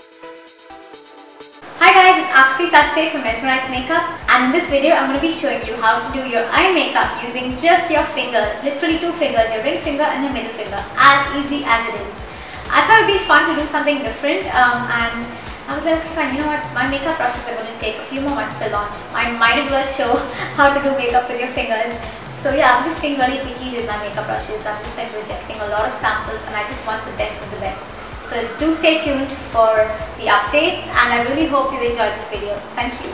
Hi guys, it's Akriti Sachdev from Mesmerized Makeup, and in this video I'm going to be showing you how to do your eye makeup using just your fingers, literally two fingers, your ring finger and your middle finger, as easy as it is. I thought it would be fun to do something different and I was like, okay fine, you know what, my makeup brushes are going to take a few more months to launch. I might as well show how to do makeup with your fingers. So yeah, I'm just being really picky with my makeup brushes. I'm just like rejecting a lot of samples and I just want the best of the best. So do stay tuned for the updates and I really hope you enjoyed this video. Thank you.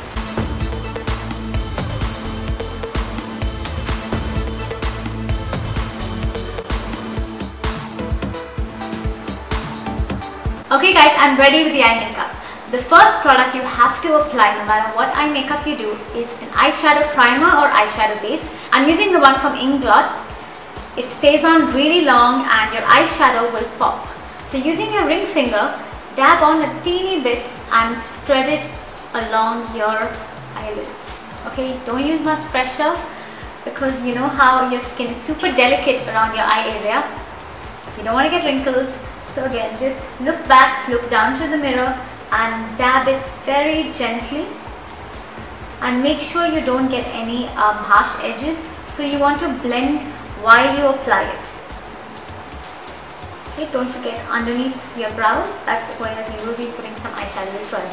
Okay guys, I'm ready with the eye makeup. The first product you have to apply no matter what eye makeup you do is an eyeshadow primer or eyeshadow base. I'm using the one from Inglot. It stays on really long and your eyeshadow will pop. So using your ring finger, dab on a teeny bit and spread it along your eyelids. Okay, don't use much pressure because you know how your skin is super delicate around your eye area. You don't want to get wrinkles. So again, just look back, look down to the mirror and dab it very gently. And make sure you don't get any harsh edges. So you want to blend while you apply it. Okay, don't forget underneath your brows, that's where you will be putting some eyeshadow as well.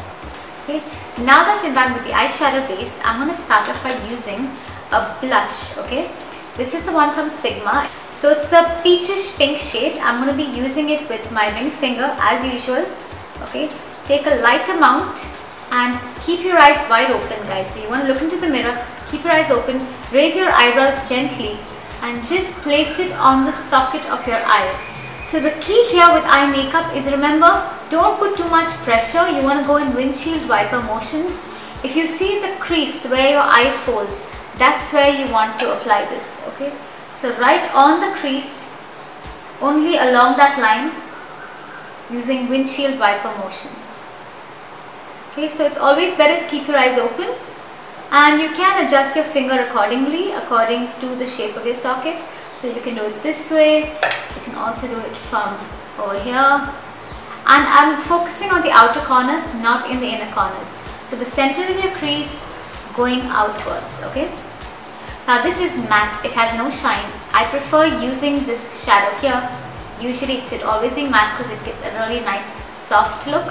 Okay, now that we're done with the eyeshadow base, I'm going to start off by using a blush. Okay, this is the one from Sigma. So it's a peachish pink shade. I'm going to be using it with my ring finger as usual. Okay, take a light amount and keep your eyes wide open guys. So you want to look into the mirror, keep your eyes open, raise your eyebrows gently and just place it on the socket of your eye. So the key here with eye makeup is, remember, don't put too much pressure. You want to go in windshield wiper motions. If you see the crease where your eye folds, that's where you want to apply this. Okay, so right on the crease, only along that line, using windshield wiper motions. Okay, so it's always better to keep your eyes open and you can adjust your finger accordingly, according to the shape of your socket. So you can do it this way, you can also do it from over here. And I'm focusing on the outer corners, not in the inner corners. So the center of your crease going outwards, okay? Now this is matte, it has no shine. I prefer using this shadow here. Usually it should always be matte because it gives a really nice soft look.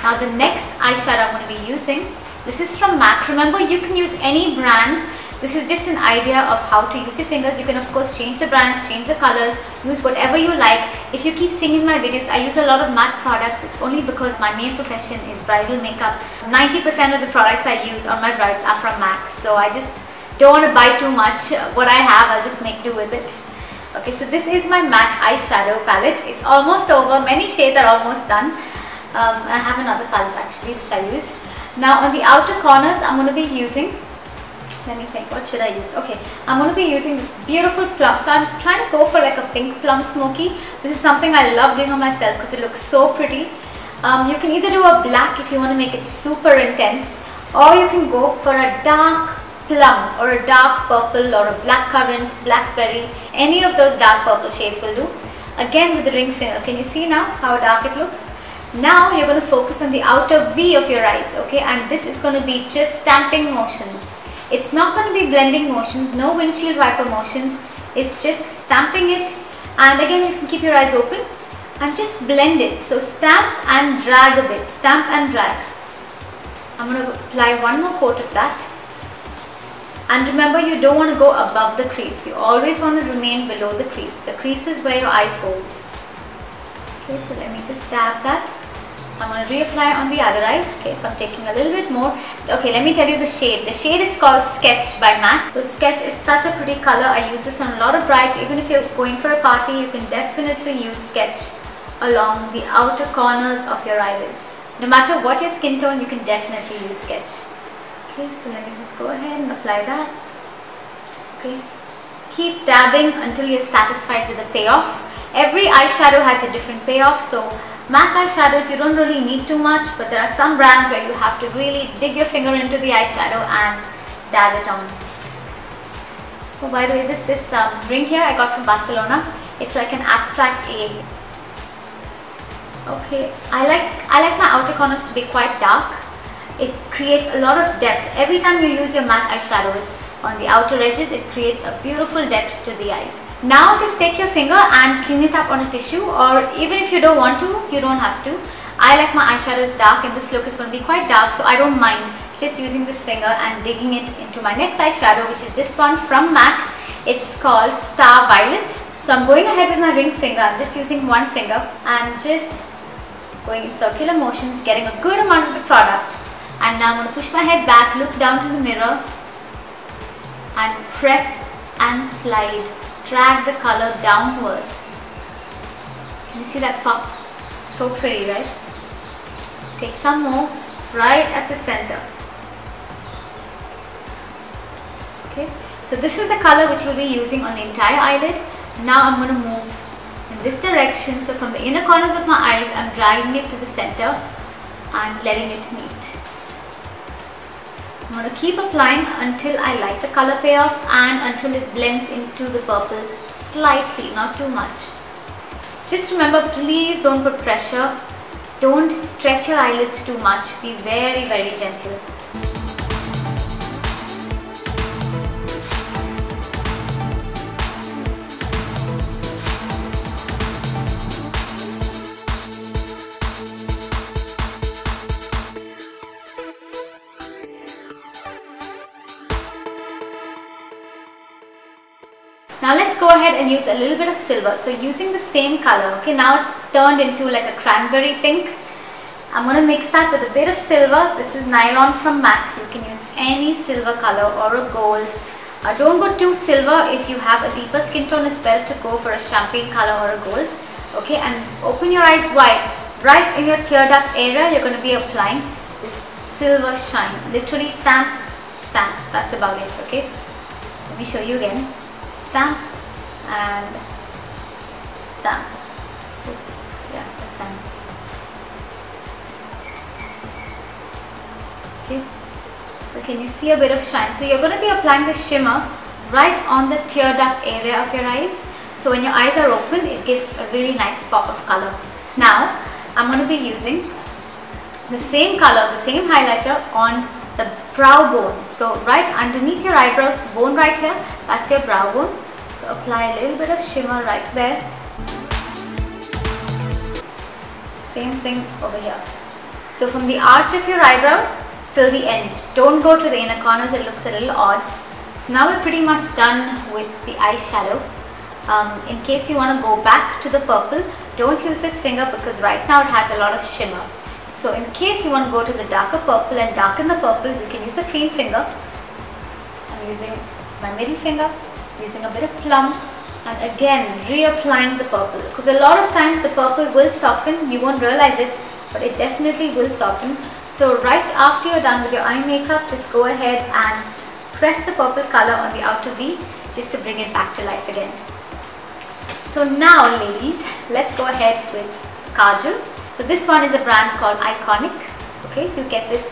Now the next eyeshadow I'm going to be using, this is from MAC. Remember, you can use any brand. This is just an idea of how to use your fingers. You can of course change the brands, change the colors, use whatever you like. If you keep seeing in my videos, I use a lot of MAC products. It's only because my main profession is bridal makeup. 90% of the products I use on my brides are from MAC. So I just don't want to buy too much. What I have, I'll just make do with it. Okay, so this is my MAC eyeshadow palette. It's almost over. Many shades are almost done. I have another palette actually which I use. Now on the outer corners, I'm going to be using, let me think, what should I use? Okay, I'm going to be using this beautiful plum. So I'm trying to go for like a pink plum smoky. This is something I love doing on myself because it looks so pretty. You can either do a black if you want to make it super intense, or you can go for a dark plum or a dark purple or a blackcurrant, blackberry. Any of those dark purple shades will do. Again with the ring finger. Can you see now how dark it looks? Now you're going to focus on the outer V of your eyes, okay? And this is going to be just stamping motions. It's not going to be blending motions, no windshield wiper motions. It's just stamping it. And again, you can keep your eyes open and just blend it. So stamp and drag a bit, stamp and drag. I'm going to apply one more coat of that. And remember, you don't want to go above the crease. You always want to remain below the crease. The crease is where your eye folds. Okay, so let me just dab that. I'm going to reapply on the other eye. Okay, so I'm taking a little bit more. Okay, let me tell you the shade. The shade is called Sketch by MAC. So Sketch is such a pretty color. I use this on a lot of brides. Even if you're going for a party, you can definitely use Sketch along the outer corners of your eyelids. No matter what your skin tone, you can definitely use Sketch. Okay, so let me just go ahead and apply that. Okay, keep dabbing until you're satisfied with the payoff. Every eyeshadow has a different payoff, so MAC eyeshadows you don't really need too much, but there are some brands where you have to really dig your finger into the eyeshadow and dab it on. Oh, by the way, this ring here I got from Barcelona. It's like an abstract egg. Okay, I like my outer corners to be quite dark. It creates a lot of depth. Every time you use your matte eyeshadows on the outer edges, it creates a beautiful depth to the eyes. Now just take your finger and clean it up on a tissue, or even if you don't want to, you don't have to. I like my eyeshadows dark and this look is going to be quite dark, so I don't mind just using this finger and digging it into my next eyeshadow, which is this one from MAC. It's called Star Violet. So I'm going ahead with my ring finger. I'm just using one finger and just going in circular motions, getting a good amount of the product. And now I'm going to push my head back, look down to the mirror and press and slide. Drag the color downwards. Can you see that pop? So pretty, right? Take some more right at the center. Okay, so this is the color which we'll be using on the entire eyelid. Now I'm going to move in this direction. So from the inner corners of my eyes, I'm dragging it to the center and letting it meet. I'm going to keep applying until I like the color payoff and until it blends into the purple slightly, not too much. Just remember, please don't put pressure. Don't stretch your eyelids too much. Be very, very gentle. Now let's go ahead and use a little bit of silver. So using the same color, okay, now it's turned into like a cranberry pink. I'm going to mix that with a bit of silver. This is Nylon from MAC. You can use any silver color or a gold. Don't go too silver. If you have a deeper skin tone, it's better to go for a champagne color or a gold. Okay, and open your eyes wide. Right in your tear duct area, you're going to be applying this silver shine. Literally stamp, stamp. That's about it, okay? Let me show you again. Stamp and stamp. Oops, yeah, that's fine. Okay, so can you see a bit of shine? So you're going to be applying the shimmer right on the tear duct area of your eyes. So when your eyes are open, it gives a really nice pop of color. Now, I'm going to be using the same color, the same highlighter on the brow bone. So right underneath your eyebrows, the bone right here, that's your brow bone. So apply a little bit of shimmer right there. Same thing over here. So from the arch of your eyebrows till the end. Don't go to the inner corners, it looks a little odd. So now we're pretty much done with the eyeshadow. In case you want to go back to the purple, don't use this finger because right now it has a lot of shimmer. So in case you want to go to the darker purple and darken the purple, you can use a clean finger. I'm using my middle finger, using a bit of plum, and again reapplying the purple, because a lot of times the purple will soften. You won't realize it, but it definitely will soften. So right after you're done with your eye makeup, just go ahead and press the purple color on the outer V just to bring it back to life again. So now ladies, let's go ahead with kajal. So this one is a brand called Iconic. Okay, you get this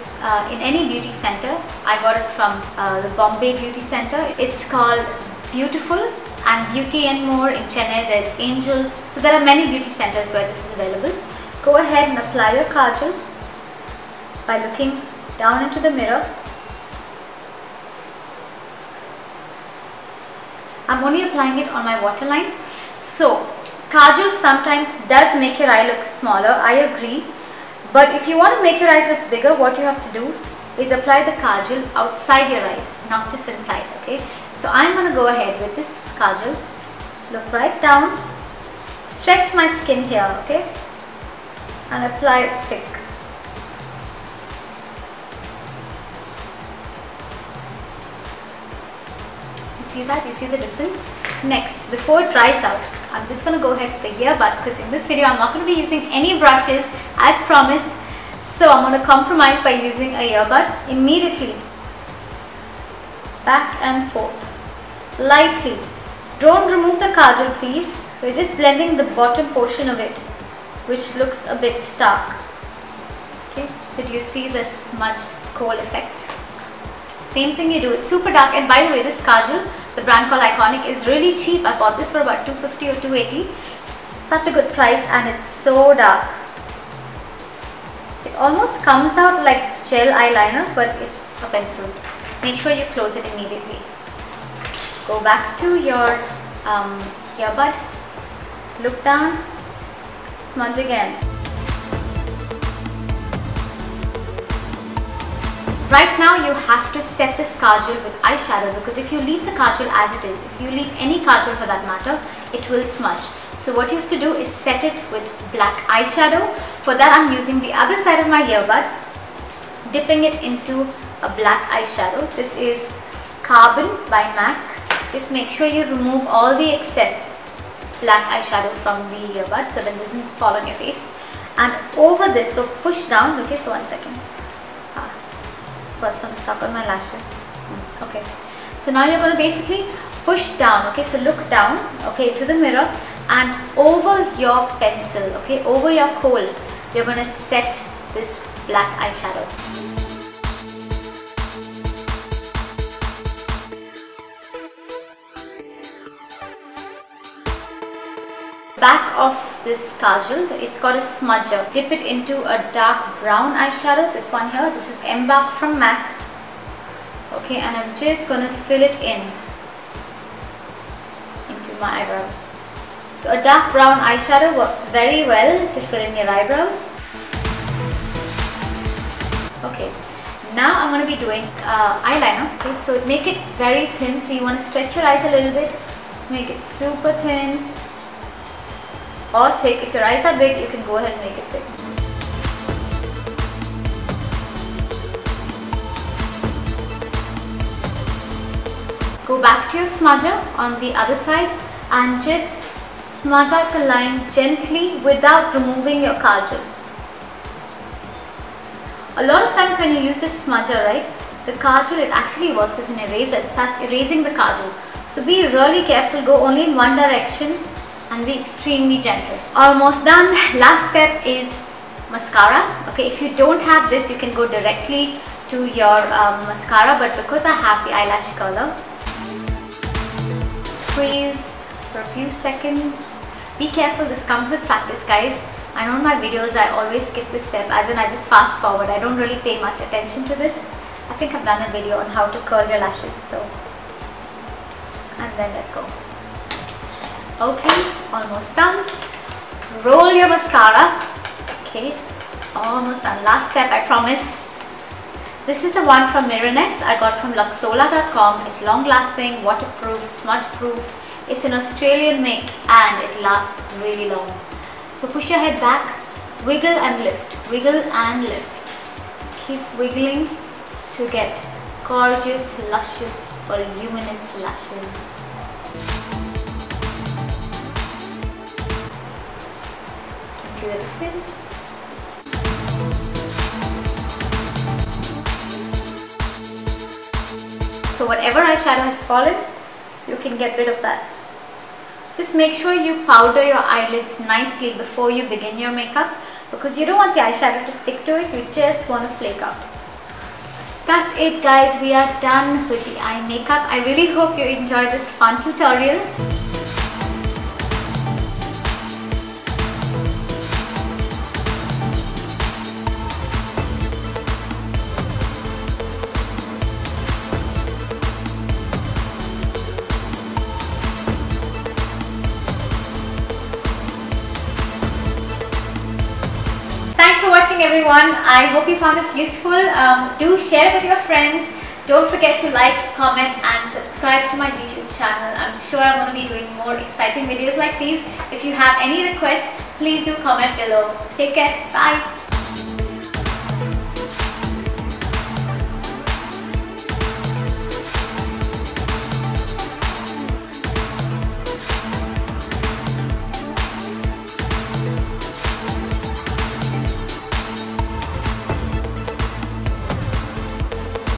in any beauty center. I got it from the Bombay Beauty Center. It's called Beautiful and Beauty and More. In Chennai there's Angels. So there are many beauty centers where this is available. Go ahead and apply your kajal by looking down into the mirror. I'm only applying it on my waterline. So kajal sometimes does make your eye look smaller, I agree. But if you want to make your eyes look bigger, what you have to do is apply the kajal outside your eyes, not just inside, okay? So I'm going to go ahead with this kajal, look right down, stretch my skin here, okay? And apply it thick. You see that? You see the difference? Next, before it dries out, I'm just going to go ahead with the earbud, because in this video I'm not going to be using any brushes as promised. So I'm going to compromise by using a earbud immediately. Back and forth. Lightly. Don't remove the kajal please. We're just blending the bottom portion of it, which looks a bit stark. Okay, so do you see the smudged kohl effect? Same thing you do, it's super dark. And by the way, this kajal, the brand called Iconic, is really cheap. I bought this for about $250 or $280. It's such a good price and it's so dark. It almost comes out like gel eyeliner, but it's a pencil. Make sure you close it immediately. Go back to your earbud, look down, smudge again. Right now you have to set this kajal with eyeshadow, because if you leave the kajal as it is, if you leave any kajal for that matter, it will smudge. So what you have to do is set it with black eyeshadow. For that I'm using the other side of my earbud, dipping it into a black eyeshadow. This is Carbon by MAC. Just make sure you remove all the excess black eyeshadow from the earbud so that it doesn't fall on your face. And over this, so push down, okay, so 1 second. Got some stuck on my lashes. Okay, so now you're going to basically push down, okay, so look down, okay, to the mirror, and over your pencil, okay, over your kohl, you're going to set this black eyeshadow. Back of this kajal, it's got a smudger. Dip it into a dark brown eyeshadow, this one here. This is Embark from MAC. Okay, and I'm just going to fill it in into my eyebrows. So a dark brown eyeshadow works very well to fill in your eyebrows. Okay, now I'm going to be doing eyeliner. Okay, so make it very thin. So you want to stretch your eyes a little bit, make it super thin. Or thick. If your eyes are big, you can go ahead and make it thick. Go back to your smudger on the other side and just smudge out the line gently without removing your kajal. A lot of times when you use this smudger, right, the kajal, it actually works as an eraser. It starts erasing the kajal. So be really careful. Go only in one direction and be extremely gentle. Almost done. Last step is mascara. Okay, if you don't have this, you can go directly to your mascara, but because I have the eyelash curler, squeeze for a few seconds. Be careful, this comes with practice, guys. I know in my videos I always skip this step, as in I just fast forward. I don't really pay much attention to this. I think I've done a video on how to curl your lashes, so, and then let go. Okay, almost done. Roll your mascara. Okay, almost done. Last step, I promise. This is the one from Mirenesse. I got from luxola.com. It's long lasting, waterproof, smudge proof. It's an Australian make and it lasts really long. So push your head back, wiggle and lift, wiggle and lift. Keep wiggling to get gorgeous, luscious, voluminous lashes. See the difference? So whatever eyeshadow has fallen, you can get rid of that. Just make sure you powder your eyelids nicely before you begin your makeup, because you don't want the eyeshadow to stick to it, you just want to flake out. That's it, guys, we are done with the eye makeup. I really hope you enjoyed this fun tutorial. Thanks for watching, everyone. I hope you found this useful. Do share with your friends. Don't forget to like, comment and subscribe to my YouTube channel. I'm sure I'm going to be doing more exciting videos like these. If you have any requests, please do comment below. Take care. Bye.